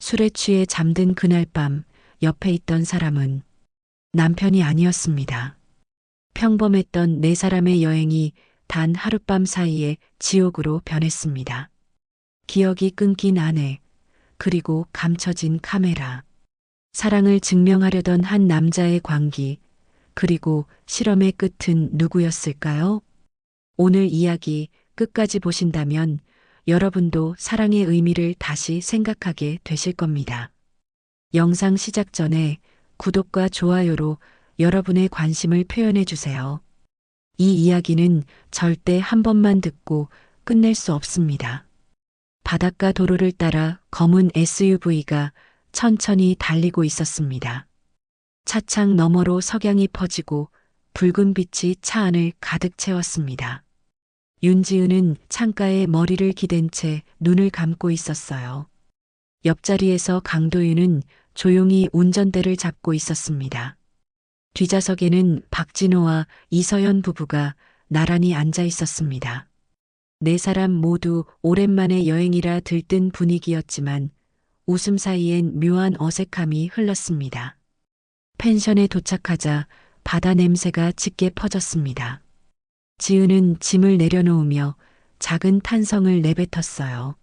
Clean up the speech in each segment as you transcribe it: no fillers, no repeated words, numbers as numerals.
술에 취해 잠든 그날 밤 옆에 있던 사람은 남편이 아니었습니다. 평범했던 네 사람의 여행이 단 하룻밤 사이에 지옥으로 변했습니다. 기억이 끊긴 아내, 그리고 감춰진 카메라. 사랑을 증명하려던 한 남자의 광기, 그리고 실험의 끝은 누구였을까요? 오늘 이야기 끝까지 보신다면 여러분도 사랑의 의미를 다시 생각하게 되실 겁니다. 영상 시작 전에 구독과 좋아요로 여러분의 관심을 표현해 주세요. 이 이야기는 절대 한 번만 듣고 끝낼 수 없습니다. 바닷가 도로를 따라 검은 SUV가 천천히 달리고 있었습니다. 차창 너머로 석양이 퍼지고 붉은 빛이 차 안을 가득 채웠습니다. 윤지은은 창가에 머리를 기댄 채 눈을 감고 있었어요. 옆자리에서 강도윤은 조용히 운전대를 잡고 있었습니다. 뒷좌석에는 박진호와 이서연 부부가 나란히 앉아 있었습니다. 네 사람 모두 오랜만에 여행이라 들뜬 분위기였지만 웃음 사이엔 묘한 어색함이 흘렀습니다. 펜션에 도착하자 바다 냄새가 짙게 퍼졌습니다. 지은은 짐을 내려놓으며 작은 탄성을 내뱉었어요.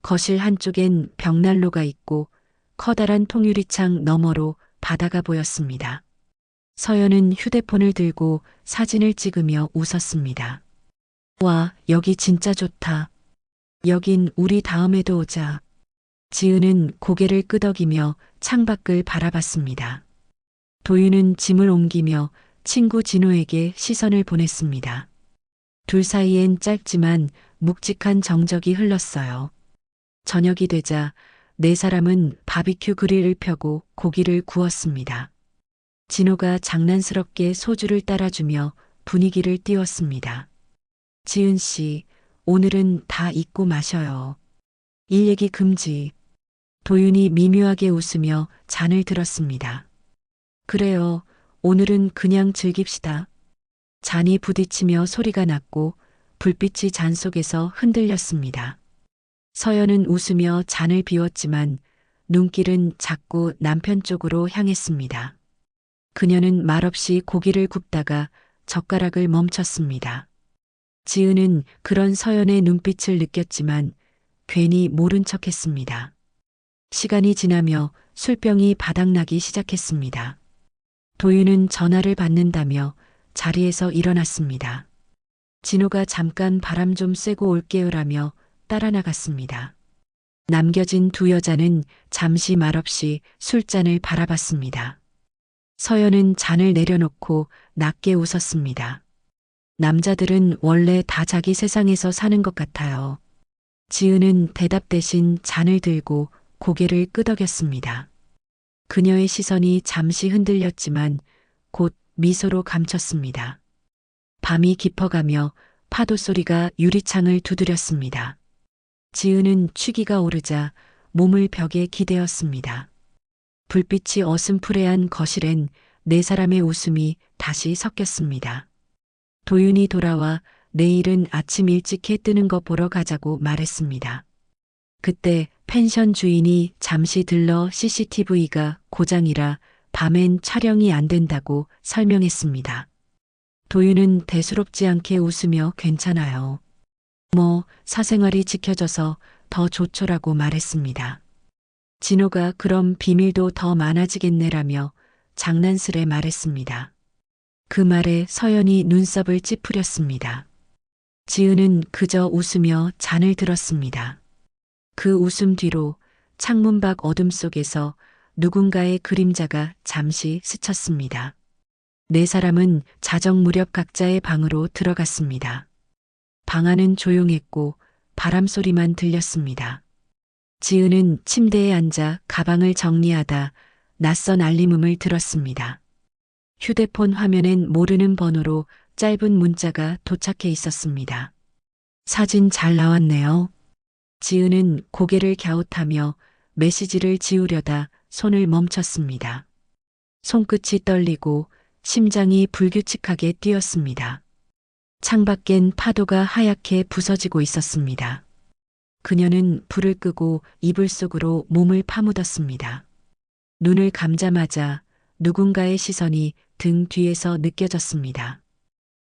거실 한쪽엔 벽난로가 있고 커다란 통유리창 너머로 바다가 보였습니다. 서연은 휴대폰을 들고 사진을 찍으며 웃었습니다. 와, 여기 진짜 좋다. 여긴 우리 다음에도 오자. 지은은 고개를 끄덕이며 창밖을 바라봤습니다. 도윤은 짐을 옮기며 친구 진호에게 시선을 보냈습니다. 둘 사이엔 짧지만 묵직한 정적이 흘렀어요. 저녁이 되자 네 사람은 바비큐 그릴을 펴고 고기를 구웠습니다. 진호가 장난스럽게 소주를 따라주며 분위기를 띄웠습니다. 지은 씨, 오늘은 다 잊고 마셔요. 일 얘기 금지. 도윤이 미묘하게 웃으며 잔을 들었습니다. 그래요, 오늘은 그냥 즐깁시다. 잔이 부딪히며 소리가 났고 불빛이 잔 속에서 흔들렸습니다. 서연은 웃으며 잔을 비웠지만 눈길은 자꾸 남편 쪽으로 향했습니다. 그녀는 말없이 고기를 굽다가 젓가락을 멈췄습니다. 지은은 그런 서연의 눈빛을 느꼈지만 괜히 모른 척했습니다. 시간이 지나며 술병이 바닥나기 시작했습니다. 도윤은 전화를 받는다며 자리에서 일어났습니다. 진호가 잠깐 바람 좀 쐬고 올게요라며 따라 나갔습니다. 남겨진 두 여자는 잠시 말없이 술잔을 바라봤습니다. 서연은 잔을 내려놓고 낮게 웃었습니다. 남자들은 원래 다 자기 세상에서 사는 것 같아요. 지은은 대답 대신 잔을 들고 고개를 끄덕였습니다. 그녀의 시선이 잠시 흔들렸지만 곧 미소로 감췄습니다. 밤이 깊어가며 파도 소리가 유리창을 두드렸습니다. 지은은 취기가 오르자 몸을 벽에 기대었습니다. 불빛이 어슴푸레한 거실엔 네 사람의 웃음이 다시 섞였습니다. 도윤이 돌아와 내일은 아침 일찍 해 뜨는 거 보러 가자고 말했습니다. 그때 펜션 주인이 잠시 들러 CCTV가 고장이라 밤엔 촬영이 안 된다고 설명했습니다. 도윤은 대수롭지 않게 웃으며 괜찮아요. 사생활이 지켜져서 더 좋죠라고 말했습니다. 진호가 그럼 비밀도 더 많아지겠네라며 장난스레 말했습니다. 그 말에 서연이 눈썹을 찌푸렸습니다. 지은은 그저 웃으며 잔을 들었습니다. 그 웃음 뒤로 창문 밖 어둠 속에서 누군가의 그림자가 잠시 스쳤습니다. 네 사람은 자정 무렵 각자의 방으로 들어갔습니다. 방 안은 조용했고 바람 소리만 들렸습니다. 지은은 침대에 앉아 가방을 정리하다 낯선 알림음을 들었습니다. 휴대폰 화면엔 모르는 번호로 짧은 문자가 도착해 있었습니다. 사진 잘 나왔네요. 지은은 고개를 갸웃하며 메시지를 지우려다 손을 멈췄습니다. 손끝이 떨리고 심장이 불규칙하게 뛰었습니다. 창밖엔 파도가 하얗게 부서지고 있었습니다. 그녀는 불을 끄고 이불 속으로 몸을 파묻었습니다. 눈을 감자마자 누군가의 시선이 등 뒤에서 느껴졌습니다.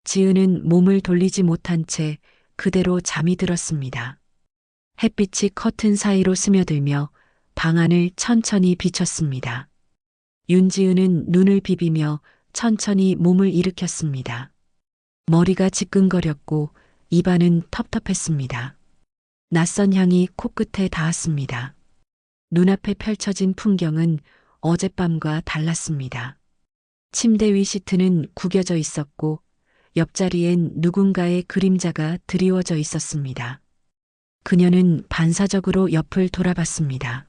지은은 몸을 돌리지 못한 채 그대로 잠이 들었습니다. 햇빛이 커튼 사이로 스며들며 방 안을 천천히 비췄습니다. 윤지은은 눈을 비비며 천천히 몸을 일으켰습니다. 머리가 지끈거렸고 입안은 텁텁했습니다. 낯선 향이 코끝에 닿았습니다. 눈앞에 펼쳐진 풍경은 어젯밤과 달랐습니다. 침대 위 시트는 구겨져 있었고 옆자리엔 누군가의 그림자가 드리워져 있었습니다. 그녀는 반사적으로 옆을 돌아봤습니다.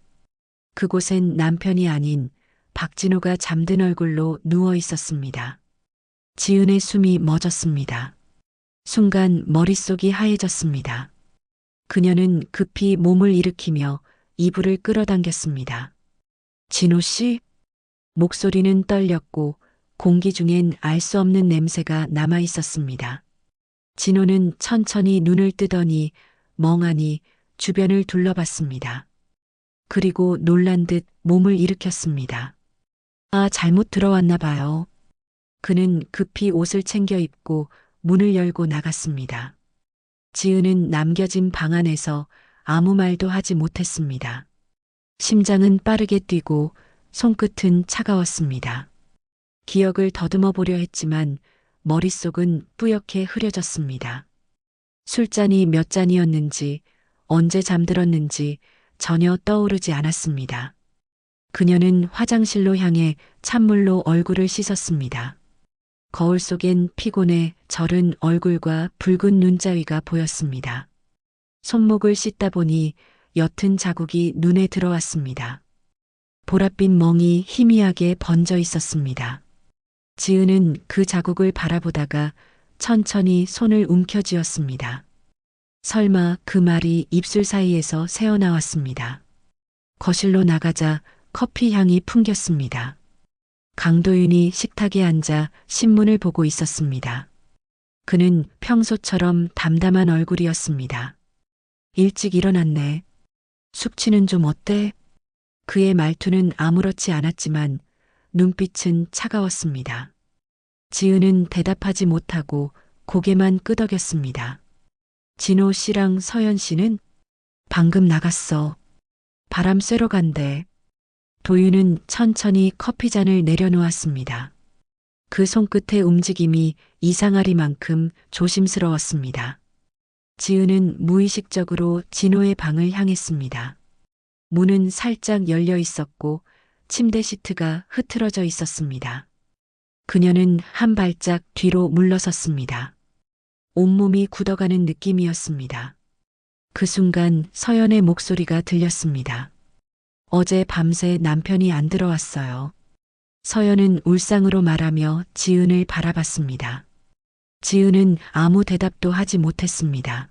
그곳엔 남편이 아닌 박진호가 잠든 얼굴로 누워 있었습니다. 지은의 숨이 멎었습니다. 순간 머릿속이 하얘졌습니다. 그녀는 급히 몸을 일으키며 이불을 끌어당겼습니다. 진호 씨? 목소리는 떨렸고 공기 중엔 알 수 없는 냄새가 남아 있었습니다. 진호는 천천히 눈을 뜨더니 멍하니 주변을 둘러봤습니다. 그리고 놀란 듯 몸을 일으켰습니다. 아, 잘못 들어왔나 봐요. 그는 급히 옷을 챙겨 입고 문을 열고 나갔습니다. 지은은 남겨진 방 안에서 아무 말도 하지 못했습니다. 심장은 빠르게 뛰고 손끝은 차가웠습니다. 기억을 더듬어 보려 했지만 머릿속은 뿌옇게 흐려졌습니다. 술잔이 몇 잔이었는지 언제 잠들었는지 전혀 떠오르지 않았습니다. 그녀는 화장실로 향해 찬물로 얼굴을 씻었습니다. 거울 속엔 피곤해 절은 얼굴과 붉은 눈자위가 보였습니다. 손목을 씻다 보니 옅은 자국이 눈에 들어왔습니다. 보랏빛 멍이 희미하게 번져 있었습니다. 지은은 그 자국을 바라보다가 천천히 손을 움켜쥐었습니다. 설마 그 말이 입술 사이에서 새어나왔습니다. 거실로 나가자 커피 향이 풍겼습니다. 강도윤이 식탁에 앉아 신문을 보고 있었습니다. 그는 평소처럼 담담한 얼굴이었습니다. 일찍 일어났네. 숙취는 좀 어때? 그의 말투는 아무렇지 않았지만 눈빛은 차가웠습니다. 지은은 대답하지 못하고 고개만 끄덕였습니다. 진호 씨랑 서연 씨는 방금 나갔어. 바람 쐬러 간대. 도윤은 천천히 커피잔을 내려놓았습니다. 그 손끝의 움직임이 이상하리만큼 조심스러웠습니다. 지은은 무의식적으로 진호의 방을 향했습니다. 문은 살짝 열려 있었고 침대 시트가 흐트러져 있었습니다. 그녀는 한 발짝 뒤로 물러섰습니다. 온몸이 굳어가는 느낌이었습니다. 그 순간 서연의 목소리가 들렸습니다. 어제 밤새 남편이 안 들어왔어요. 서연은 울상으로 말하며 지은을 바라봤습니다. 지은은 아무 대답도 하지 못했습니다.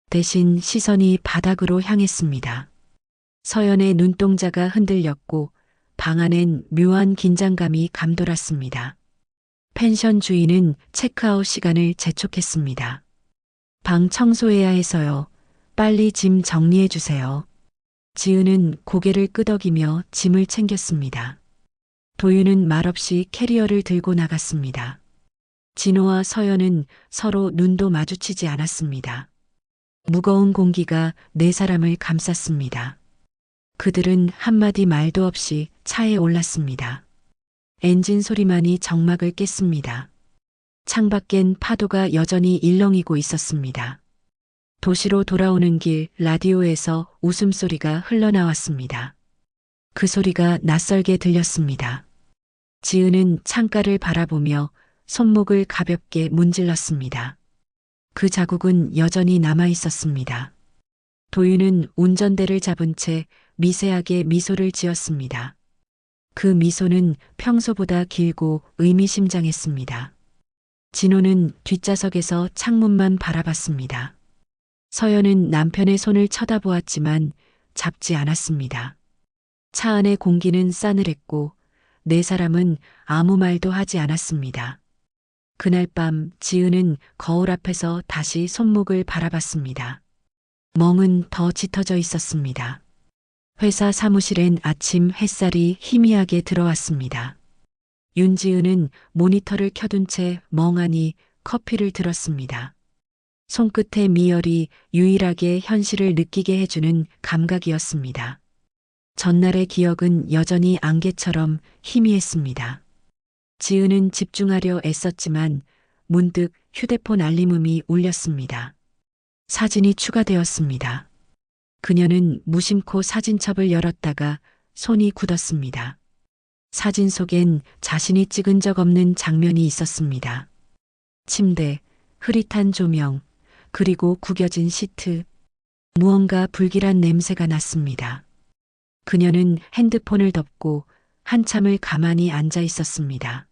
대신 시선이 바닥으로 향했습니다. 서연의 눈동자가 흔들렸고 방 안엔 묘한 긴장감이 감돌았습니다. 펜션 주인은 체크아웃 시간을 재촉했습니다. 방 청소해야 해서요. 빨리 짐 정리해 주세요. 지은은 고개를 끄덕이며 짐을 챙겼습니다. 도윤은 말없이 캐리어를 들고 나갔습니다. 진호와 서연은 서로 눈도 마주치지 않았습니다. 무거운 공기가 네 사람을 감쌌습니다. 그들은 한마디 말도 없이 차에 올랐습니다. 엔진 소리만이 정막을 깼습니다. 창밖엔 파도가 여전히 일렁이고 있었습니다. 도시로 돌아오는 길 라디오에서 웃음소리가 흘러나왔습니다. 그 소리가 낯설게 들렸습니다. 지은은 창가를 바라보며 손목을 가볍게 문질렀습니다. 그 자국은 여전히 남아 있었습니다. 도윤은 운전대를 잡은 채 미세하게 미소를 지었습니다. 그 미소는 평소보다 길고 의미심장했습니다. 진호는 뒷좌석에서 창문만 바라봤습니다. 서연은 남편의 손을 쳐다보았지만 잡지 않았습니다. 차 안의 공기는 싸늘했고 네 사람은 아무 말도 하지 않았습니다. 그날 밤 지은은 거울 앞에서 다시 손목을 바라봤습니다. 멍은 더 짙어져 있었습니다. 회사 사무실엔 아침 햇살이 희미하게 들어왔습니다. 윤지은은 모니터를 켜둔 채 멍하니 커피를 들었습니다. 손끝의 미열이 유일하게 현실을 느끼게 해주는 감각이었습니다. 전날의 기억은 여전히 안개처럼 희미했습니다. 지은은 집중하려 애썼지만 문득 휴대폰 알림음이 울렸습니다. 사진이 추가되었습니다. 그녀는 무심코 사진첩을 열었다가 손이 굳었습니다. 사진 속엔 자신이 찍은 적 없는 장면이 있었습니다. 침대, 흐릿한 조명, 그리고 구겨진 시트. 무언가 불길한 냄새가 났습니다. 그녀는 핸드폰을 덮고 한참을 가만히 앉아 있었습니다.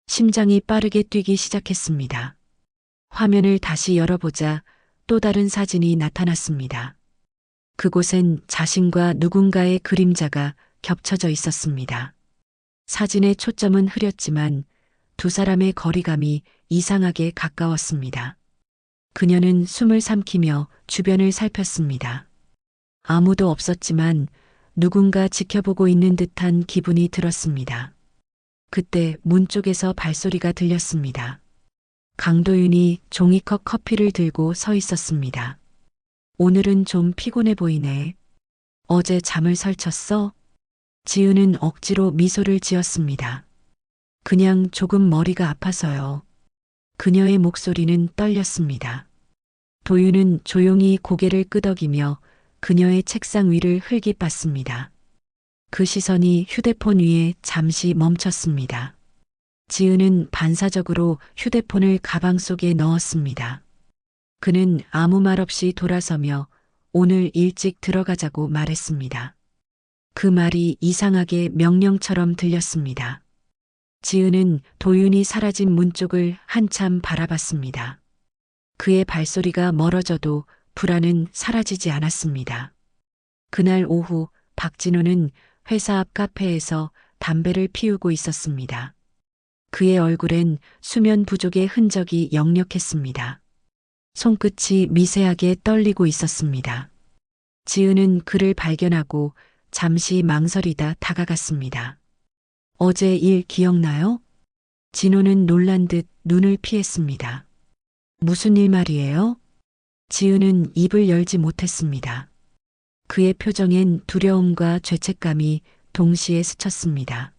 심장이 빠르게 뛰기 시작했습니다. 화면을 다시 열어보자 또 다른 사진이 나타났습니다. 그곳엔 자신과 누군가의 그림자가 겹쳐져 있었습니다. 사진의 초점은 흐렸지만 두 사람의 거리감이 이상하게 가까웠습니다. 그녀는 숨을 삼키며 주변을 살폈습니다. 아무도 없었지만 누군가 지켜보고 있는 듯한 기분이 들었습니다. 그때 문 쪽에서 발소리가 들렸습니다. 강도윤이 종이컵 커피를 들고 서 있었습니다. 오늘은 좀 피곤해 보이네. 어제 잠을 설쳤어? 지은은 억지로 미소를 지었습니다. 그냥 조금 머리가 아파서요. 그녀의 목소리는 떨렸습니다. 도윤은 조용히 고개를 끄덕이며 그녀의 책상 위를 흘깃봤습니다. 그 시선이 휴대폰 위에 잠시 멈췄습니다. 지은은 반사적으로 휴대폰을 가방 속에 넣었습니다. 그는 아무 말 없이 돌아서며 오늘 일찍 들어가자고 말했습니다. 그 말이 이상하게 명령처럼 들렸습니다. 지은은 도윤이 사라진 문 쪽을 한참 바라봤습니다. 그의 발소리가 멀어져도 불안은 사라지지 않았습니다. 그날 오후 박진호는 회사 앞 카페에서 담배를 피우고 있었습니다. 그의 얼굴엔 수면 부족의 흔적이 역력했습니다. 손끝이 미세하게 떨리고 있었습니다. 지은은 그를 발견하고 잠시 망설이다 다가갔습니다. 어제 일 기억나요? 진호는 놀란 듯 눈을 피했습니다. 무슨 일 말이에요? 지은은 입을 열지 못했습니다. 그의 표정엔 두려움과 죄책감이 동시에 스쳤습니다.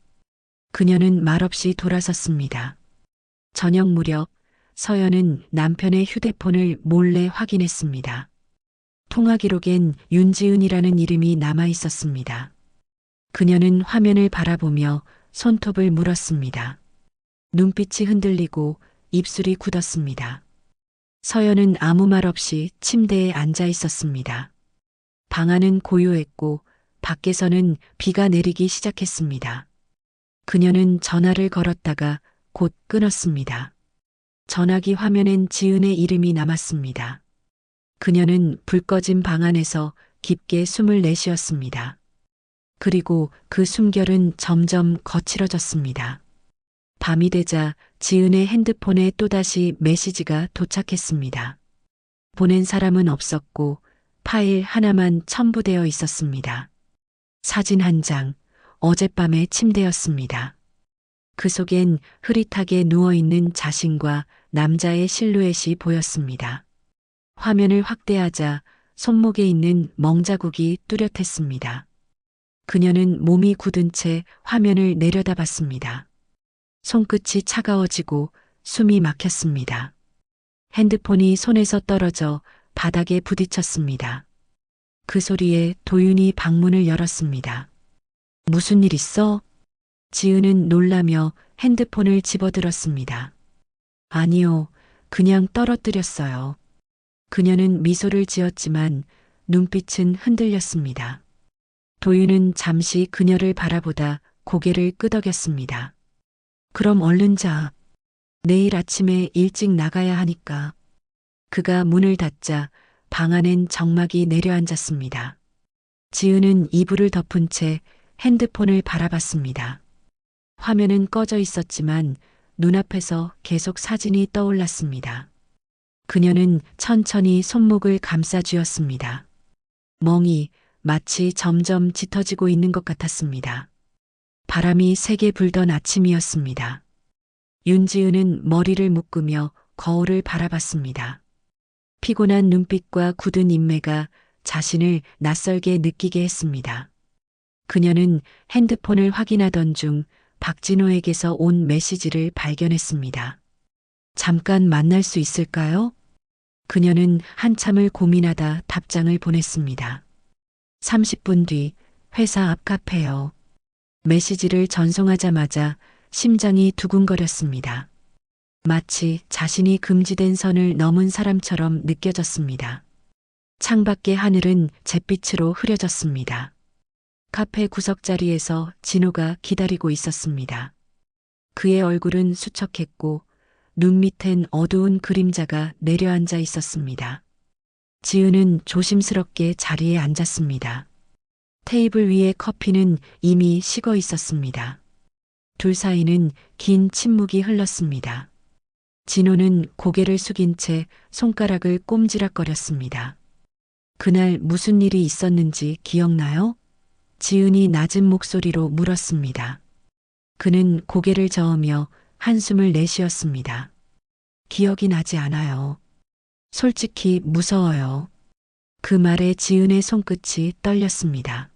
그녀는 말없이 돌아섰습니다. 저녁 무렵 서연은 남편의 휴대폰을 몰래 확인했습니다. 통화 기록엔 윤지은이라는 이름이 남아 있었습니다. 그녀는 화면을 바라보며 손톱을 물었습니다. 눈빛이 흔들리고 입술이 굳었습니다. 서연은 아무 말 없이 침대에 앉아 있었습니다. 방 안은 고요했고 밖에서는 비가 내리기 시작했습니다. 그녀는 전화를 걸었다가 곧 끊었습니다. 전화기 화면엔 지은의 이름이 남았습니다. 그녀는 불 꺼진 방 안에서 깊게 숨을 내쉬었습니다. 그리고 그 숨결은 점점 거칠어졌습니다. 밤이 되자 지은의 핸드폰에 또다시 메시지가 도착했습니다. 보낸 사람은 없었고 파일 하나만 첨부되어 있었습니다. 사진 한 장, 어젯밤의 침대였습니다. 그 속엔 흐릿하게 누워있는 자신과 남자의 실루엣이 보였습니다. 화면을 확대하자 손목에 있는 멍자국이 뚜렷했습니다. 그녀는 몸이 굳은 채 화면을 내려다봤습니다. 손끝이 차가워지고 숨이 막혔습니다. 핸드폰이 손에서 떨어져 바닥에 부딪혔습니다. 그 소리에 도윤이 방문을 열었습니다. 무슨 일 있어? 지은은 놀라며 핸드폰을 집어들었습니다. 아니요, 그냥 떨어뜨렸어요. 그녀는 미소를 지었지만 눈빛은 흔들렸습니다. 도윤은 잠시 그녀를 바라보다 고개를 끄덕였습니다. 그럼 얼른 자. 내일 아침에 일찍 나가야 하니까. 그가 문을 닫자 방 안엔 정막이 내려앉았습니다. 지은은 이불을 덮은 채 핸드폰을 바라봤습니다. 화면은 꺼져 있었지만 눈앞에서 계속 사진이 떠올랐습니다. 그녀는 천천히 손목을 감싸 쥐었습니다. 멍이 마치 점점 짙어지고 있는 것 같았습니다. 바람이 세게 불던 아침이었습니다. 윤지은은 머리를 묶으며 거울을 바라봤습니다. 피곤한 눈빛과 굳은 인매가 자신을 낯설게 느끼게 했습니다. 그녀는 핸드폰을 확인하던 중 박진호에게서 온 메시지를 발견했습니다. 잠깐 만날 수 있을까요? 그녀는 한참을 고민하다 답장을 보냈습니다. 30분 뒤 회사 앞 카페요. 메시지를 전송하자마자 심장이 두근거렸습니다. 마치 자신이 금지된 선을 넘은 사람처럼 느껴졌습니다. 창밖의 하늘은 잿빛으로 흐려졌습니다. 카페 구석자리에서 진호가 기다리고 있었습니다. 그의 얼굴은 수척했고 눈 밑엔 어두운 그림자가 내려앉아 있었습니다. 지은은 조심스럽게 자리에 앉았습니다. 테이블 위에 커피는 이미 식어 있었습니다. 둘 사이는 긴 침묵이 흘렀습니다. 진호는 고개를 숙인 채 손가락을 꼼지락거렸습니다. 그날 무슨 일이 있었는지 기억나요? 지은이 낮은 목소리로 물었습니다. 그는 고개를 저으며 한숨을 내쉬었습니다. 기억이 나지 않아요. 솔직히 무서워요. 그 말에 지은의 손끝이 떨렸습니다.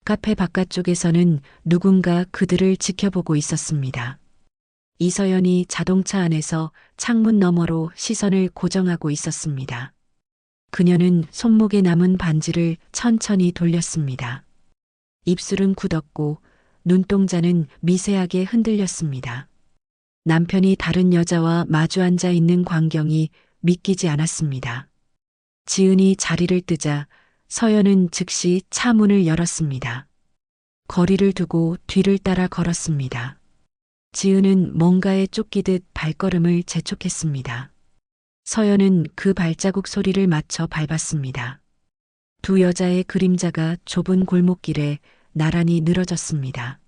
카페 바깥쪽에서는 누군가 그들을 지켜보고 있었습니다. 이서연이 자동차 안에서 창문 너머로 시선을 고정하고 있었습니다. 그녀는 손목에 남은 반지를 천천히 돌렸습니다. 입술은 굳었고 눈동자는 미세하게 흔들렸습니다. 남편이 다른 여자와 마주 앉아 있는 광경이 믿기지 않았습니다. 지은이 자리를 뜨자 서연은 즉시 차 문을 열었습니다. 거리를 두고 뒤를 따라 걸었습니다. 지은은 뭔가에 쫓기듯 발걸음을 재촉했습니다. 서연은 그 발자국 소리를 맞춰 밟았습니다. 두 여자의 그림자가 좁은 골목길에 나란히 늘어졌습니다.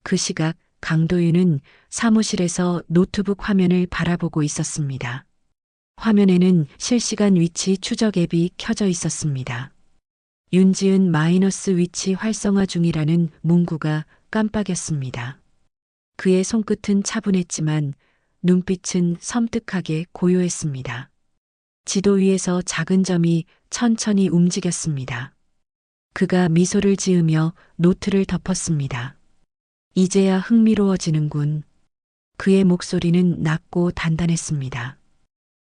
그 시각 강도윤은 사무실에서 노트북 화면을 바라보고 있었습니다. 화면에는 실시간 위치 추적 앱이 켜져 있었습니다. 윤지은 마이너스 위치 활성화 중이라는 문구가 깜빡였습니다. 그의 손끝은 차분했지만 눈빛은 섬뜩하게 고요했습니다. 지도 위에서 작은 점이 천천히 움직였습니다. 그가 미소를 지으며 노트를 덮었습니다. 이제야 흥미로워지는군. 그의 목소리는 낮고 단단했습니다.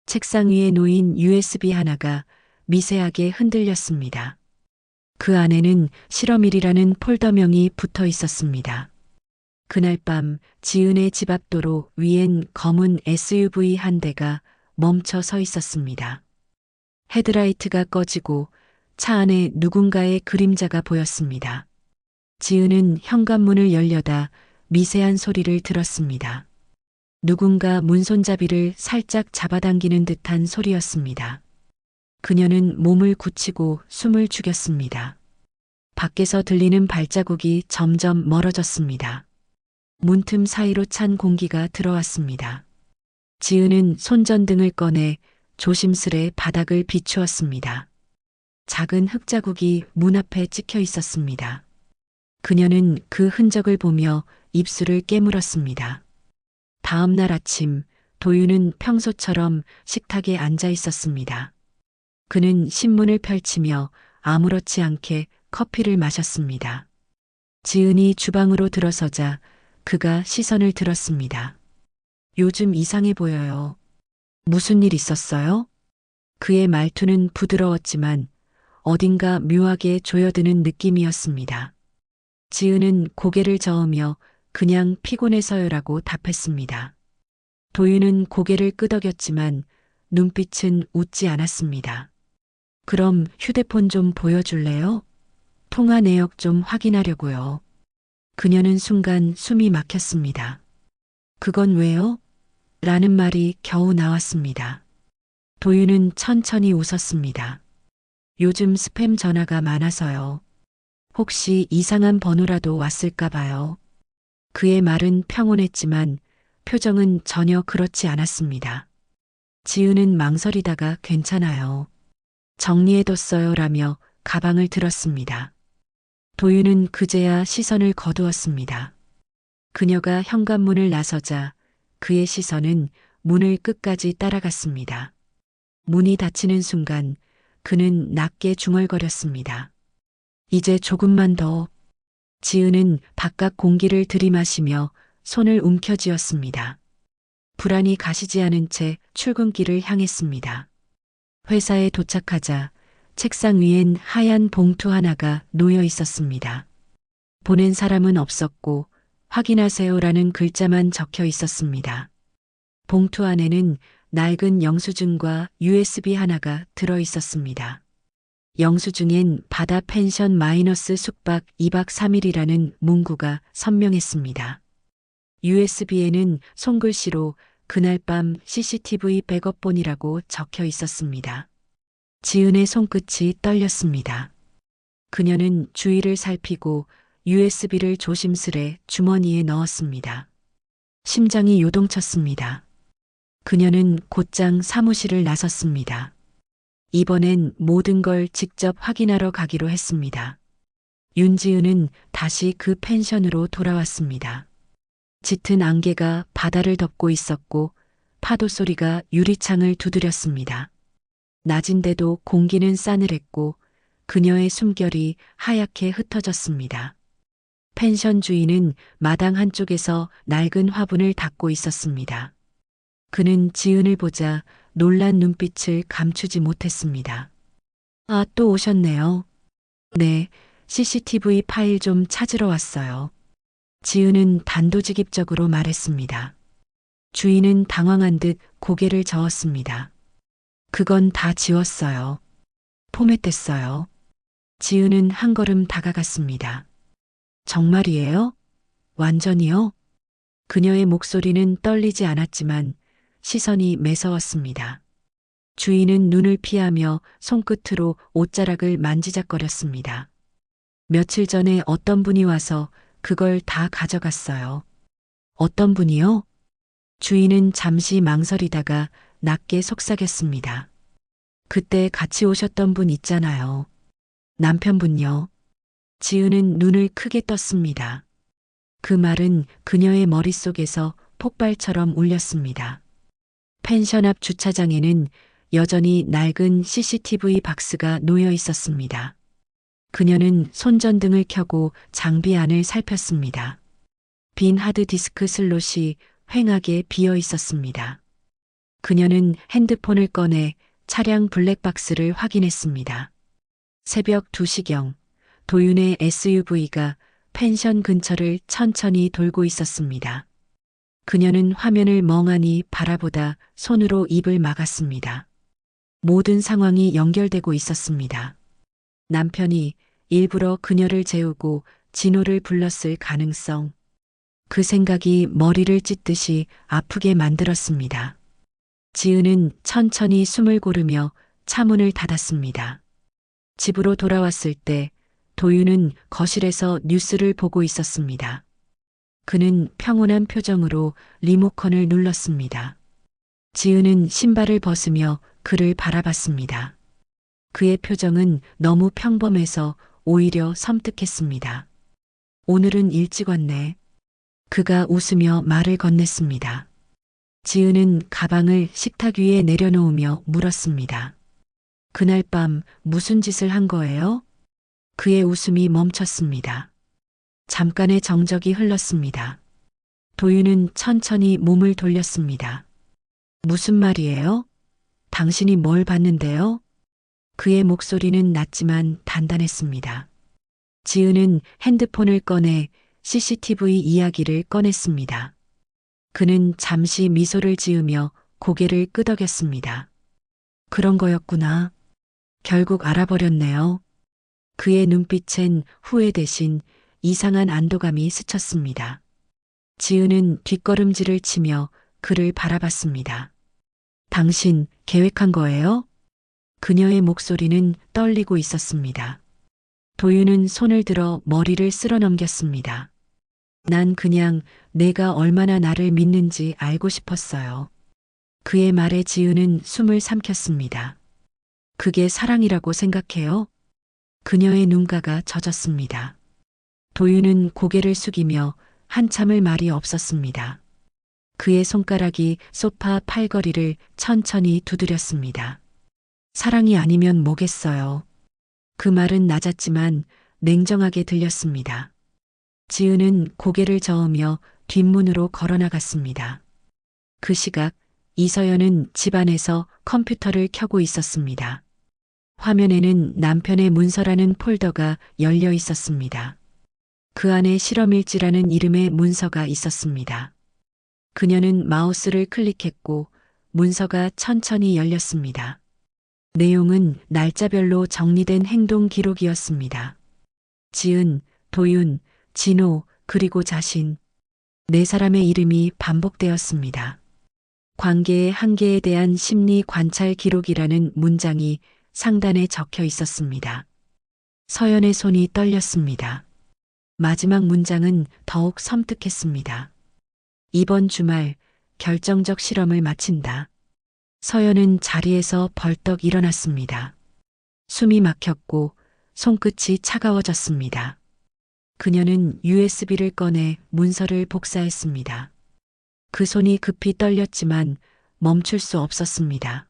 책상 위에 놓인 USB 하나가 미세하게 흔들렸습니다. 그 안에는 실험일이라는 폴더명이 붙어 있었습니다. 그날 밤 지은의 집 앞 도로 위엔 검은 SUV 한 대가 멈춰 서 있었습니다. 헤드라이트가 꺼지고 차 안에 누군가의 그림자가 보였습니다. 지은은 현관문을 열려다 미세한 소리를 들었습니다. 누군가 문손잡이를 살짝 잡아당기는 듯한 소리였습니다. 그녀는 몸을 굳히고 숨을 죽였습니다. 밖에서 들리는 발자국이 점점 멀어졌습니다. 문틈 사이로 찬 공기가 들어왔습니다. 지은은 손전등을 꺼내 조심스레 바닥을 비추었습니다. 작은 흙자국이 문 앞에 찍혀 있었습니다. 그녀는 그 흔적을 보며 입술을 깨물었습니다. 다음 날 아침 도윤은 평소처럼 식탁에 앉아 있었습니다. 그는 신문을 펼치며 아무렇지 않게 커피를 마셨습니다. 지은이 주방으로 들어서자 그가 시선을 들었습니다. 요즘 이상해 보여요. 무슨 일 있었어요? 그의 말투는 부드러웠지만 어딘가 묘하게 조여드는 느낌이었습니다. 지은은 고개를 저으며 그냥 피곤해서요라고 답했습니다. 도윤은 고개를 끄덕였지만 눈빛은 웃지 않았습니다. 그럼 휴대폰 좀 보여줄래요? 통화 내역 좀 확인하려고요. 그녀는 순간 숨이 막혔습니다. 그건 왜요? 라는 말이 겨우 나왔습니다. 도윤은 천천히 웃었습니다. 요즘 스팸 전화가 많아서요. 혹시 이상한 번호라도 왔을까 봐요. 그의 말은 평온했지만 표정은 전혀 그렇지 않았습니다. 지은은 망설이다가 괜찮아요. 정리해뒀어요 라며 가방을 들었습니다. 도윤은 그제야 시선을 거두었습니다. 그녀가 현관문을 나서자 그의 시선은 문을 끝까지 따라갔습니다. 문이 닫히는 순간 그는 낮게 중얼거렸습니다. 이제 조금만 더. 지은은 바깥 공기를 들이마시며 손을 움켜쥐었습니다. 불안이 가시지 않은 채 출근길을 향했습니다. 회사에 도착하자 책상 위엔 하얀 봉투 하나가 놓여 있었습니다. 보낸 사람은 없었고 확인하세요라는 글자만 적혀 있었습니다. 봉투 안에는 낡은 영수증과 USB 하나가 들어 있었습니다. 영수증엔 바다 펜션 마이너스 숙박 2박 3일이라는 문구가 선명했습니다. USB에는 손글씨로 그날 밤 CCTV 백업본이라고 적혀 있었습니다. 지은의 손끝이 떨렸습니다. 그녀는 주위를 살피고 USB를 조심스레 주머니에 넣었습니다. 심장이 요동쳤습니다. 그녀는 곧장 사무실을 나섰습니다. 이번엔 모든 걸 직접 확인하러 가기로 했습니다. 윤지은은 다시 그 펜션으로 돌아왔습니다. 짙은 안개가 바다를 덮고 있었고 파도 소리가 유리창을 두드렸습니다. 낮인데도 공기는 싸늘했고 그녀의 숨결이 하얗게 흩어졌습니다. 펜션 주인은 마당 한쪽에서 낡은 화분을 닦고 있었습니다. 그는 지은을 보자 놀란 눈빛을 감추지 못했습니다. 아, 또 오셨네요. 네, CCTV 파일 좀 찾으러 왔어요. 지은은 단도직입적으로 말했습니다. 주인은 당황한 듯 고개를 저었습니다. 그건 다 지웠어요. 포맷됐어요. 지은은 한 걸음 다가갔습니다. 정말이에요? 완전히요? 그녀의 목소리는 떨리지 않았지만 시선이 매서웠습니다. 주인은 눈을 피하며 손끝으로 옷자락을 만지작거렸습니다. 며칠 전에 어떤 분이 와서 그걸 다 가져갔어요. 어떤 분이요? 주인은 잠시 망설이다가 낮게 속삭였습니다. 그때 같이 오셨던 분 있잖아요. 남편분요. 지은은 눈을 크게 떴습니다. 그 말은 그녀의 머릿속에서 폭발처럼 울렸습니다. 펜션 앞 주차장에는 여전히 낡은 CCTV 박스가 놓여 있었습니다. 그녀는 손전등을 켜고 장비 안을 살폈습니다. 빈 하드디스크 슬롯이 휑하게 비어 있었습니다. 그녀는 핸드폰을 꺼내 차량 블랙박스를 확인했습니다. 새벽 2시경 도윤의 SUV가 펜션 근처를 천천히 돌고 있었습니다. 그녀는 화면을 멍하니 바라보다 손으로 입을 막았습니다. 모든 상황이 연결되고 있었습니다. 남편이 일부러 그녀를 재우고 진호를 불렀을 가능성. 그 생각이 머리를 찢듯이 아프게 만들었습니다. 지은은 천천히 숨을 고르며 차문을 닫았습니다. 집으로 돌아왔을 때 도윤은 거실에서 뉴스를 보고 있었습니다. 그는 평온한 표정으로 리모컨을 눌렀습니다. 지은은 신발을 벗으며 그를 바라봤습니다. 그의 표정은 너무 평범해서 오히려 섬뜩했습니다. 오늘은 일찍 왔네. 그가 웃으며 말을 건넸습니다. 지은은 가방을 식탁 위에 내려놓으며 물었습니다. 그날 밤 무슨 짓을 한 거예요? 그의 웃음이 멈췄습니다. 잠깐의 정적이 흘렀습니다. 도윤은 천천히 몸을 돌렸습니다. 무슨 말이에요? 당신이 뭘 봤는데요? 그의 목소리는 낮지만 단단했습니다. 지은은 핸드폰을 꺼내 CCTV 이야기를 꺼냈습니다. 그는 잠시 미소를 지으며 고개를 끄덕였습니다. 그런 거였구나. 결국 알아버렸네요. 그의 눈빛엔 후회 대신 이상한 안도감이 스쳤습니다. 지은은 뒷걸음질을 치며 그를 바라봤습니다. 당신 계획한 거예요? 그녀의 목소리는 떨리고 있었습니다. 도윤은 손을 들어 머리를 쓸어넘겼습니다. 난 그냥 내가 얼마나 나를 믿는지 알고 싶었어요. 그의 말에 지은은 숨을 삼켰습니다. 그게 사랑이라고 생각해요? 그녀의 눈가가 젖었습니다. 도윤은 고개를 숙이며 한참을 말이 없었습니다. 그의 손가락이 소파 팔걸이를 천천히 두드렸습니다. 사랑이 아니면 뭐겠어요. 그 말은 낮았지만 냉정하게 들렸습니다. 지은은 고개를 저으며 뒷문으로 걸어나갔습니다. 그 시각 이서연은 집안에서 컴퓨터를 켜고 있었습니다. 화면에는 남편의 문서라는 폴더가 열려 있었습니다. 그 안에 실험일지라는 이름의 문서가 있었습니다. 그녀는 마우스를 클릭했고 문서가 천천히 열렸습니다. 내용은 날짜별로 정리된 행동 기록이었습니다. 지은, 도윤, 진호, 그리고 자신. 네 사람의 이름이 반복되었습니다. 관계의 한계에 대한 심리 관찰 기록이라는 문장이 상단에 적혀 있었습니다. 서연의 손이 떨렸습니다. 마지막 문장은 더욱 섬뜩했습니다. 이번 주말 결정적 실험을 마친다. 서연은 자리에서 벌떡 일어났습니다. 숨이 막혔고 손끝이 차가워졌습니다. 그녀는 USB를 꺼내 문서를 복사했습니다. 그 손이 급히 떨렸지만 멈출 수 없었습니다.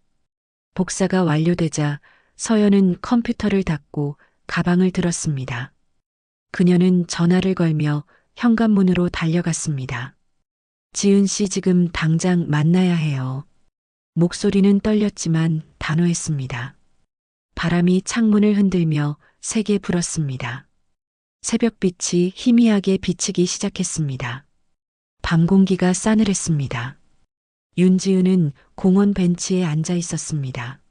복사가 완료되자 서연은 컴퓨터를 닫고 가방을 들었습니다. 그녀는 전화를 걸며 현관문으로 달려갔습니다. 지은 씨 지금 당장 만나야 해요. 목소리는 떨렸지만 단호했습니다. 바람이 창문을 흔들며 세게 불었습니다. 새벽빛이 희미하게 비치기 시작했습니다. 밤 공기가 싸늘했습니다. 윤지은은 공원 벤치에 앉아 있었습니다.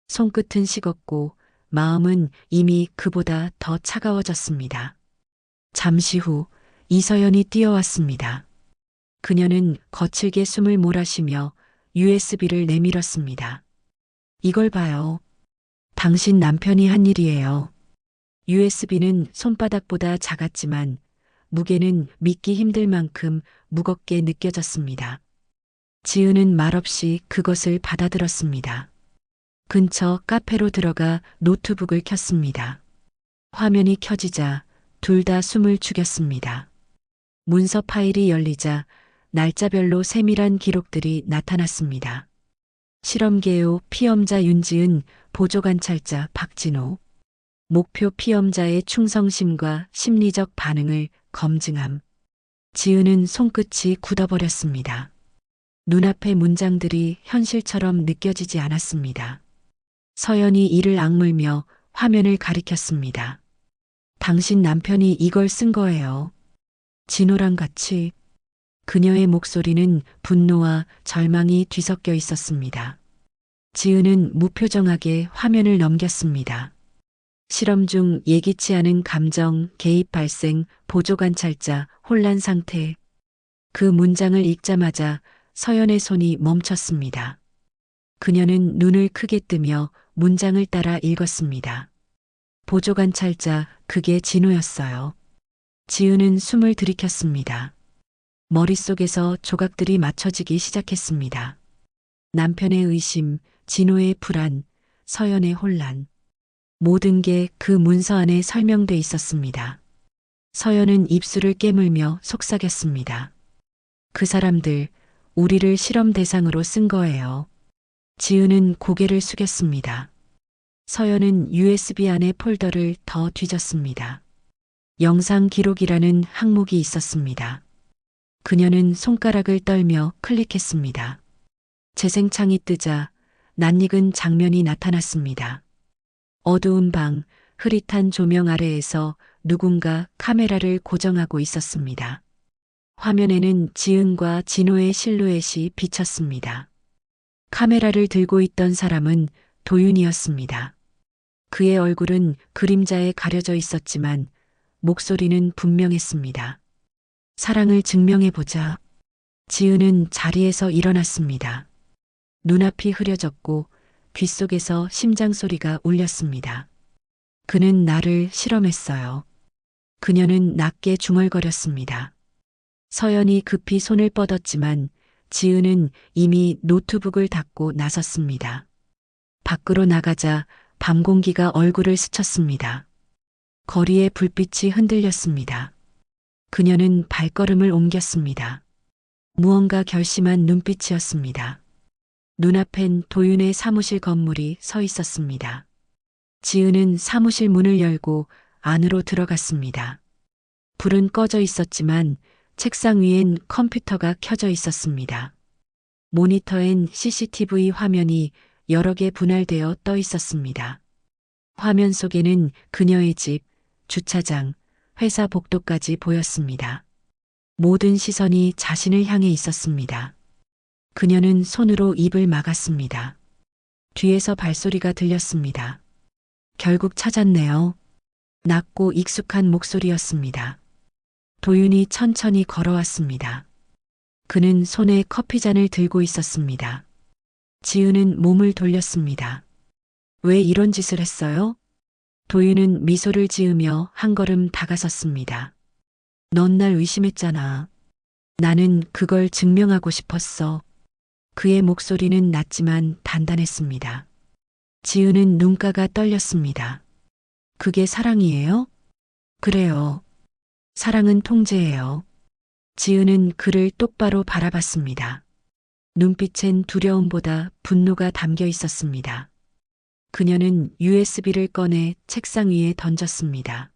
손끝은 식었고 마음은 이미 그보다 더 차가워졌습니다. 잠시 후 이서연이 뛰어왔습니다. 그녀는 거칠게 숨을 몰아쉬며 USB를 내밀었습니다. 이걸 봐요. 당신 남편이 한 일이에요. USB는 손바닥보다 작았지만 무게는 믿기 힘들 만큼 무겁게 느껴졌습니다. 지은은 말없이 그것을 받아들었습니다. 근처 카페로 들어가 노트북을 켰습니다. 화면이 켜지자 둘 다 숨을 죽였습니다. 문서 파일이 열리자 날짜별로 세밀한 기록들이 나타났습니다. 실험개요 피험자 윤지은, 보조관찰자 박진호. 목표 피험자의 충성심과 심리적 반응을 검증함. 지은은 손끝이 굳어버렸습니다. 눈앞의 문장들이 현실처럼 느껴지지 않았습니다. 서연이 이를 악물며 화면을 가리켰습니다. 당신 남편이 이걸 쓴 거예요. 진호랑 같이. 그녀의 목소리는 분노와 절망이 뒤섞여 있었습니다. 지은은 무표정하게 화면을 넘겼습니다. 실험 중 예기치 않은 감정, 개입 발생, 보조관찰자, 혼란 상태. 그 문장을 읽자마자 서연의 손이 멈췄습니다. 그녀는 눈을 크게 뜨며 문장을 따라 읽었습니다. 보조관찰자, 그게 진호였어요. 지은은 숨을 들이켰습니다. 머릿속에서 조각들이 맞춰지기 시작했습니다. 남편의 의심, 진호의 불안, 서연의 혼란. 모든 게 그 문서 안에 설명돼 있었습니다. 서연은 입술을 깨물며 속삭였습니다. 그 사람들, 우리를 실험 대상으로 쓴 거예요. 지은은 고개를 숙였습니다. 서연은 USB 안의 폴더를 더 뒤졌습니다. 영상 기록이라는 항목이 있었습니다. 그녀는 손가락을 떨며 클릭했습니다. 재생창이 뜨자 낯익은 장면이 나타났습니다. 어두운 방, 흐릿한 조명 아래에서 누군가 카메라를 고정하고 있었습니다. 화면에는 지은과 진호의 실루엣이 비쳤습니다. 카메라를 들고 있던 사람은 도윤이었습니다. 그의 얼굴은 그림자에 가려져 있었지만 목소리는 분명했습니다. 사랑을 증명해보자. 지은은 자리에서 일어났습니다. 눈앞이 흐려졌고 귓속에서 심장 소리가 울렸습니다. 그는 나를 실험했어요. 그녀는 낮게 중얼거렸습니다. 서연이 급히 손을 뻗었지만 지은은 이미 노트북을 닫고 나섰습니다. 밖으로 나가자 밤 공기가 얼굴을 스쳤습니다. 거리의 불빛이 흔들렸습니다. 그녀는 발걸음을 옮겼습니다. 무언가 결심한 눈빛이었습니다. 눈앞엔 도윤의 사무실 건물이 서 있었습니다. 지은은 사무실 문을 열고 안으로 들어갔습니다. 불은 꺼져 있었지만 책상 위엔 컴퓨터가 켜져 있었습니다. 모니터엔 CCTV 화면이 여러 개 분할되어 떠 있었습니다. 화면 속에는 그녀의 집, 주차장, 회사 복도까지 보였습니다. 모든 시선이 자신을 향해 있었습니다. 그녀는 손으로 입을 막았습니다. 뒤에서 발소리가 들렸습니다. 결국 찾았네요. 낮고 익숙한 목소리였습니다. 도윤이 천천히 걸어왔습니다. 그는 손에 커피잔을 들고 있었습니다. 지은은 몸을 돌렸습니다. 왜 이런 짓을 했어요? 도윤은 미소를 지으며 한 걸음 다가섰습니다. 넌 날 의심했잖아. 나는 그걸 증명하고 싶었어. 그의 목소리는 낮지만 단단했습니다. 지은은 눈가가 떨렸습니다. 그게 사랑이에요? 그래요. 사랑은 통제예요. 지은은 그를 똑바로 바라봤습니다. 눈빛엔 두려움보다 분노가 담겨 있었습니다. 그녀는 USB를 꺼내 책상 위에 던졌습니다.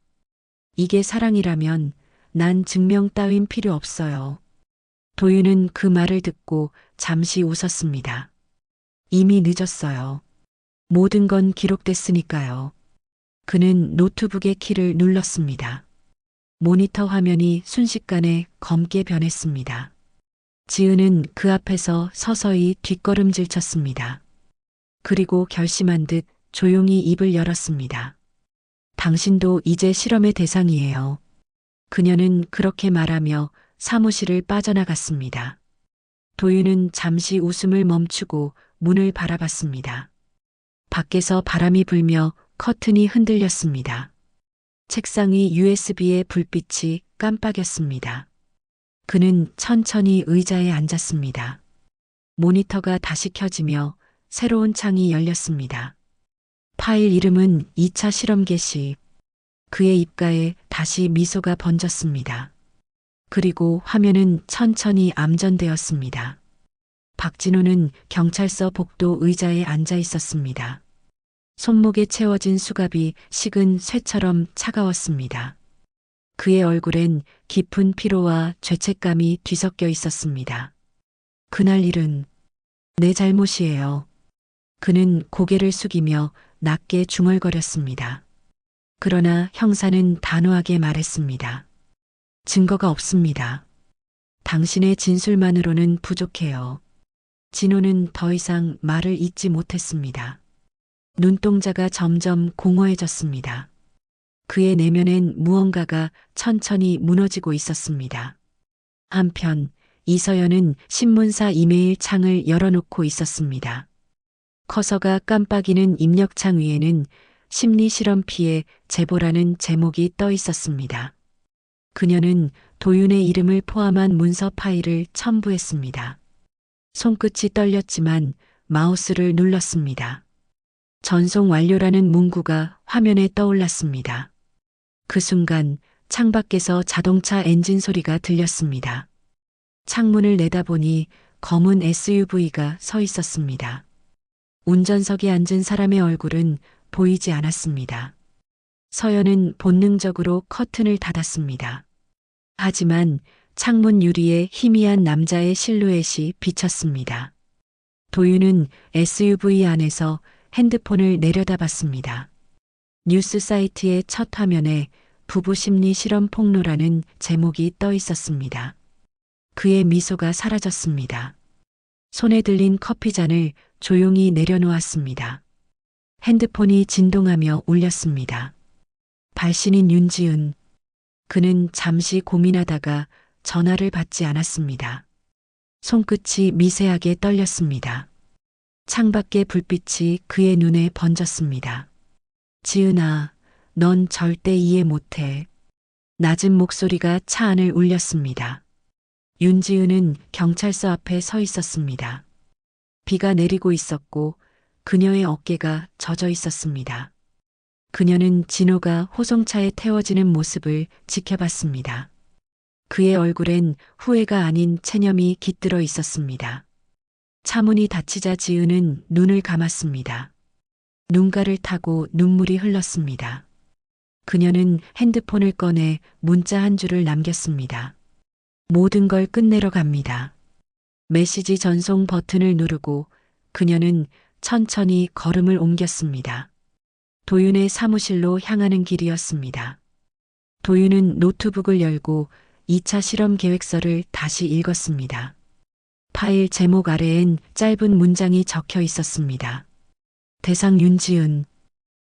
이게 사랑이라면 난 증명 따윈 필요 없어요. 도윤은 그 말을 듣고 잠시 웃었습니다. 이미 늦었어요. 모든 건 기록됐으니까요. 그는 노트북의 키를 눌렀습니다. 모니터 화면이 순식간에 검게 변했습니다. 지은은 그 앞에서 서서히 뒷걸음질 쳤습니다. 그리고 결심한 듯 조용히 입을 열었습니다. 당신도 이제 실험의 대상이에요. 그녀는 그렇게 말하며 사무실을 빠져나갔습니다. 도윤은 잠시 웃음을 멈추고 문을 바라봤습니다. 밖에서 바람이 불며 커튼이 흔들렸습니다. 책상 위 USB의 불빛이 깜빡였습니다. 그는 천천히 의자에 앉았습니다. 모니터가 다시 켜지며 새로운 창이 열렸습니다. 파일 이름은 2차 실험 개시. 그의 입가에 다시 미소가 번졌습니다. 그리고 화면은 천천히 암전되었습니다. 박진호는 경찰서 복도 의자에 앉아 있었습니다. 손목에 채워진 수갑이 식은 쇠처럼 차가웠습니다. 그의 얼굴엔 깊은 피로와 죄책감이 뒤섞여 있었습니다. 그날 일은 내 잘못이에요. 그는 고개를 숙이며 낮게 중얼거렸습니다. 그러나 형사는 단호하게 말했습니다. 증거가 없습니다. 당신의 진술만으로는 부족해요. 진호는 더 이상 말을 잇지 못했습니다. 눈동자가 점점 공허해졌습니다. 그의 내면엔 무언가가 천천히 무너지고 있었습니다. 한편 이서연은 신문사 이메일 창을 열어놓고 있었습니다. 커서가 깜빡이는 입력창 위에는 심리실험 피해 제보라는 제목이 떠 있었습니다. 그녀는 도윤의 이름을 포함한 문서 파일을 첨부했습니다. 손끝이 떨렸지만 마우스를 눌렀습니다. 전송 완료라는 문구가 화면에 떠올랐습니다. 그 순간 창밖에서 자동차 엔진 소리가 들렸습니다. 창문을 내다보니 검은 SUV가 서 있었습니다. 운전석에 앉은 사람의 얼굴은 보이지 않았습니다. 서연은 본능적으로 커튼을 닫았습니다. 하지만 창문 유리에 희미한 남자의 실루엣이 비쳤습니다. 도윤은 SUV 안에서 핸드폰을 내려다봤습니다. 뉴스 사이트의 첫 화면에 부부 심리 실험 폭로라는 제목이 떠 있었습니다. 그의 미소가 사라졌습니다. 손에 들린 커피잔을 조용히 내려놓았습니다. 핸드폰이 진동하며 울렸습니다. 발신인 윤지은. 그는 잠시 고민하다가 전화를 받지 않았습니다. 손끝이 미세하게 떨렸습니다. 창밖의 불빛이 그의 눈에 번졌습니다. 지은아, 넌 절대 이해 못해. 낮은 목소리가 차 안을 울렸습니다. 윤지은은 경찰서 앞에 서 있었습니다. 비가 내리고 있었고 그녀의 어깨가 젖어 있었습니다. 그녀는 진호가 호송차에 태워지는 모습을 지켜봤습니다. 그의 얼굴엔 후회가 아닌 체념이 깃들어 있었습니다. 차문이 닫히자 지은은 눈을 감았습니다. 눈가를 타고 눈물이 흘렀습니다. 그녀는 핸드폰을 꺼내 문자 한 줄을 남겼습니다. 모든 걸 끝내러 갑니다. 메시지 전송 버튼을 누르고 그녀는 천천히 걸음을 옮겼습니다. 도윤의 사무실로 향하는 길이었습니다. 도윤은 노트북을 열고 2차 실험 계획서를 다시 읽었습니다. 파일 제목 아래엔 짧은 문장이 적혀 있었습니다. 대상 윤지은,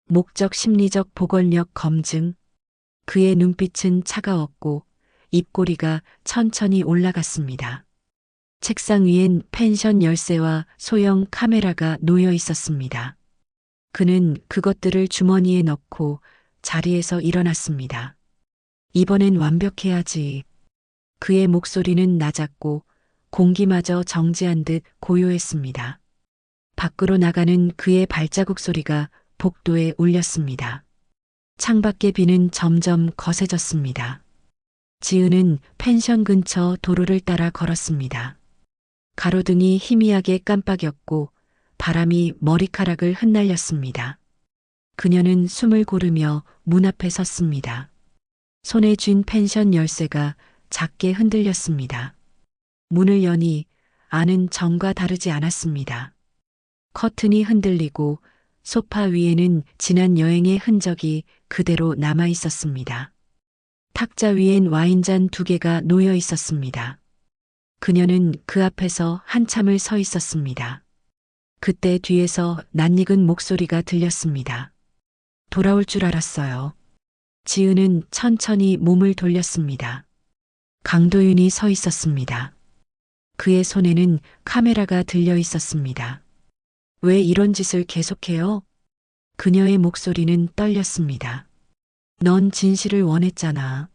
목적 심리적 보건력 검증. 그의 눈빛은 차가웠고 입꼬리가 천천히 올라갔습니다. 책상 위엔 펜션 열쇠와 소형 카메라가 놓여 있었습니다. 그는 그것들을 주머니에 넣고 자리에서 일어났습니다. 이번엔 완벽해야지. 그의 목소리는 낮았고 공기마저 정지한 듯 고요했습니다. 밖으로 나가는 그의 발자국 소리가 복도에 울렸습니다. 창밖의 비는 점점 거세졌습니다. 지은은 펜션 근처 도로를 따라 걸었습니다. 가로등이 희미하게 깜빡였고 바람이 머리카락을 흩날렸습니다. 그녀는 숨을 고르며 문 앞에 섰습니다. 손에 쥔 펜션 열쇠가 작게 흔들렸습니다. 문을 여니 안은 전과 다르지 않았습니다. 커튼이 흔들리고 소파 위에는 지난 여행의 흔적이 그대로 남아 있었습니다. 탁자 위엔 와인잔 2개가 놓여 있었습니다. 그녀는 그 앞에서 한참을 서 있었습니다. 그때 뒤에서 낯익은 목소리가 들렸습니다. 돌아올 줄 알았어요. 지은은 천천히 몸을 돌렸습니다. 강도윤이 서 있었습니다. 그의 손에는 카메라가 들려 있었습니다. 왜 이런 짓을 계속해요? 그녀의 목소리는 떨렸습니다. 넌 진실을 원했잖아.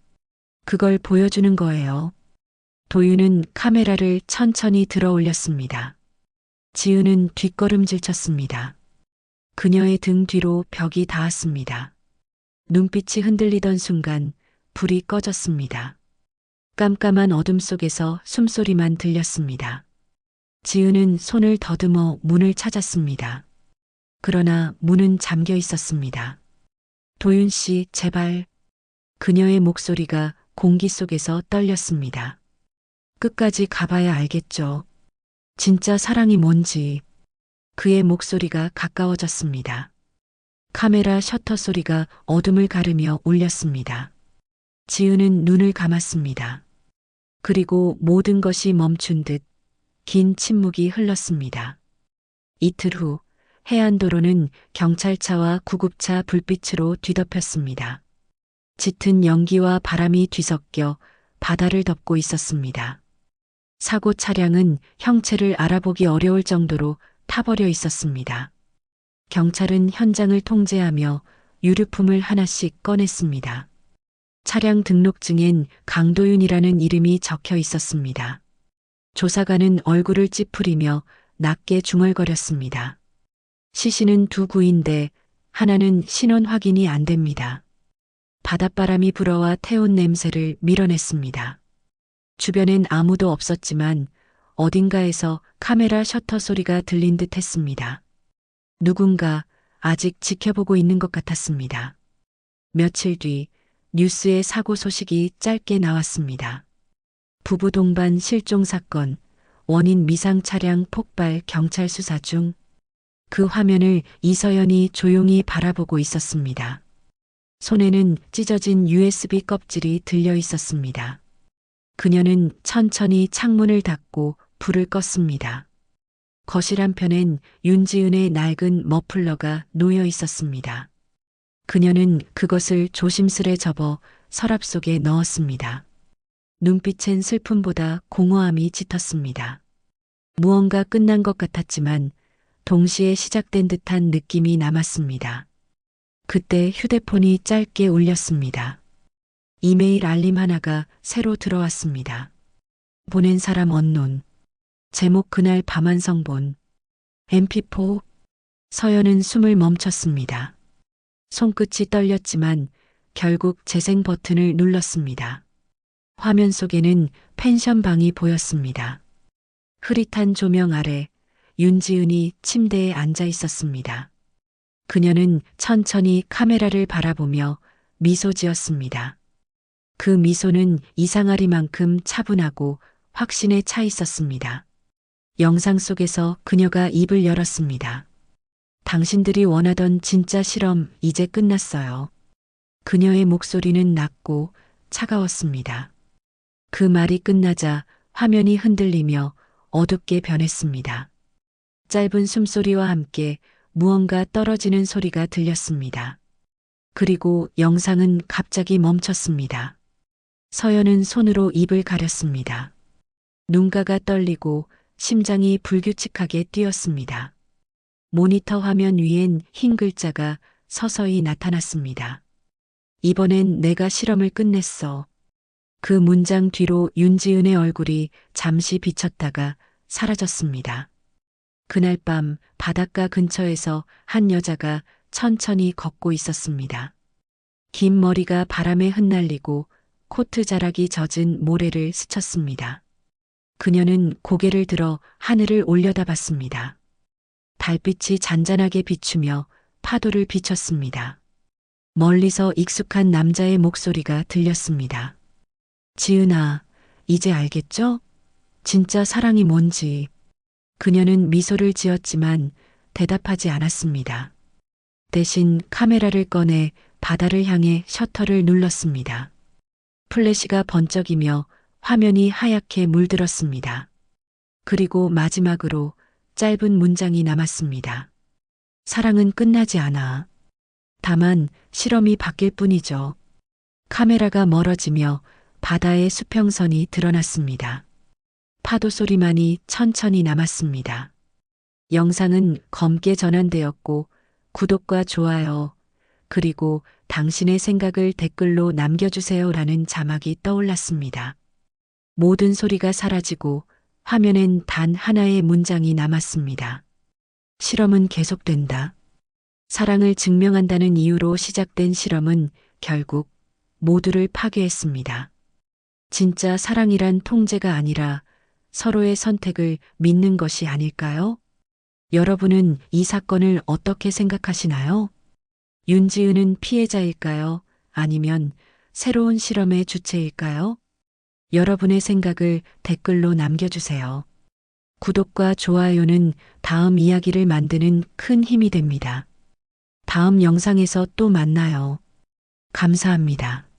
그걸 보여주는 거예요. 도윤은 카메라를 천천히 들어 올렸습니다. 지은은 뒷걸음질 쳤습니다. 그녀의 등 뒤로 벽이 닿았습니다. 눈빛이 흔들리던 순간 불이 꺼졌습니다. 깜깜한 어둠 속에서 숨소리만 들렸습니다. 지은은 손을 더듬어 문을 찾았습니다. 그러나 문은 잠겨 있었습니다. 도윤 씨, 제발. 그녀의 목소리가 공기 속에서 떨렸습니다. 끝까지 가봐야 알겠죠. 진짜 사랑이 뭔지. 그의 목소리가 가까워졌습니다. 카메라 셔터 소리가 어둠을 가르며 울렸습니다. 지은은 눈을 감았습니다. 그리고 모든 것이 멈춘 듯 긴 침묵이 흘렀습니다. 이틀 후 해안도로는 경찰차와 구급차 불빛으로 뒤덮였습니다. 짙은 연기와 바람이 뒤섞여 바다를 덮고 있었습니다. 사고 차량은 형체를 알아보기 어려울 정도로 타버려 있었습니다. 경찰은 현장을 통제하며 유류품을 하나씩 꺼냈습니다. 차량 등록증엔 강도윤이라는 이름이 적혀 있었습니다. 조사관은 얼굴을 찌푸리며 낮게 중얼거렸습니다. 시신은 2구인데 하나는 신원 확인이 안 됩니다. 바닷바람이 불어와 태운 냄새를 밀어냈습니다. 주변엔 아무도 없었지만 어딘가에서 카메라 셔터 소리가 들린 듯 했습니다. 누군가 아직 지켜보고 있는 것 같았습니다. 며칠 뒤 뉴스에 사고 소식이 짧게 나왔습니다. 부부 동반 실종 사건, 원인 미상 차량 폭발 경찰 수사 중. 그 화면을 이서연이 조용히 바라보고 있었습니다. 손에는 찢어진 USB 껍질이 들려 있었습니다. 그녀는 천천히 창문을 닫고 불을 껐습니다. 거실 한편엔 윤지은의 낡은 머플러가 놓여 있었습니다. 그녀는 그것을 조심스레 접어 서랍 속에 넣었습니다. 눈빛엔 슬픔보다 공허함이 짙었습니다. 무언가 끝난 것 같았지만 동시에 시작된 듯한 느낌이 남았습니다. 그때 휴대폰이 짧게 울렸습니다. 이메일 알림 하나가 새로 들어왔습니다. 보낸 사람 언론. 제목 그날 밤완성본. MP4. 서연은 숨을 멈췄습니다. 손끝이 떨렸지만 결국 재생 버튼을 눌렀습니다. 화면 속에는 펜션 방이 보였습니다. 흐릿한 조명 아래 윤지은이 침대에 앉아 있었습니다. 그녀는 천천히 카메라를 바라보며 미소 지었습니다. 그 미소는 이상하리만큼 차분하고 확신에 차 있었습니다. 영상 속에서 그녀가 입을 열었습니다. 당신들이 원하던 진짜 실험 이제 끝났어요. 그녀의 목소리는 낮고 차가웠습니다. 그 말이 끝나자 화면이 흔들리며 어둡게 변했습니다. 짧은 숨소리와 함께 무언가 떨어지는 소리가 들렸습니다. 그리고 영상은 갑자기 멈췄습니다. 서연은 손으로 입을 가렸습니다. 눈가가 떨리고 심장이 불규칙하게 뛰었습니다. 모니터 화면 위엔 흰 글자가 서서히 나타났습니다. 이번엔 내가 실험을 끝냈어. 그 문장 뒤로 윤지은의 얼굴이 잠시 비쳤다가 사라졌습니다. 그날 밤 바닷가 근처에서 한 여자가 천천히 걷고 있었습니다. 긴 머리가 바람에 흩날리고 코트 자락이 젖은 모래를 스쳤습니다. 그녀는 고개를 들어 하늘을 올려다봤습니다. 달빛이 잔잔하게 비추며 파도를 비쳤습니다. 멀리서 익숙한 남자의 목소리가 들렸습니다. 지은아, 이제 알겠죠? 진짜 사랑이 뭔지. 그녀는 미소를 지었지만 대답하지 않았습니다. 대신 카메라를 꺼내 바다를 향해 셔터를 눌렀습니다. 플래시가 번쩍이며 화면이 하얗게 물들었습니다. 그리고 마지막으로 짧은 문장이 남았습니다. 사랑은 끝나지 않아. 다만 실험이 바뀔 뿐이죠. 카메라가 멀어지며 바다의 수평선이 드러났습니다. 파도 소리만이 천천히 남았습니다. 영상은 검게 전환되었고 구독과 좋아요, 그리고 당신의 생각을 댓글로 남겨주세요라는 자막이 떠올랐습니다. 모든 소리가 사라지고 화면엔 단 하나의 문장이 남았습니다. 실험은 계속된다. 사랑을 증명한다는 이유로 시작된 실험은 결국 모두를 파괴했습니다. 진짜 사랑이란 통제가 아니라 서로의 선택을 믿는 것이 아닐까요? 여러분은 이 사건을 어떻게 생각하시나요? 윤지은은 피해자일까요? 아니면 새로운 실험의 주체일까요? 여러분의 생각을 댓글로 남겨주세요. 구독과 좋아요는 다음 이야기를 만드는 큰 힘이 됩니다. 다음 영상에서 또 만나요. 감사합니다.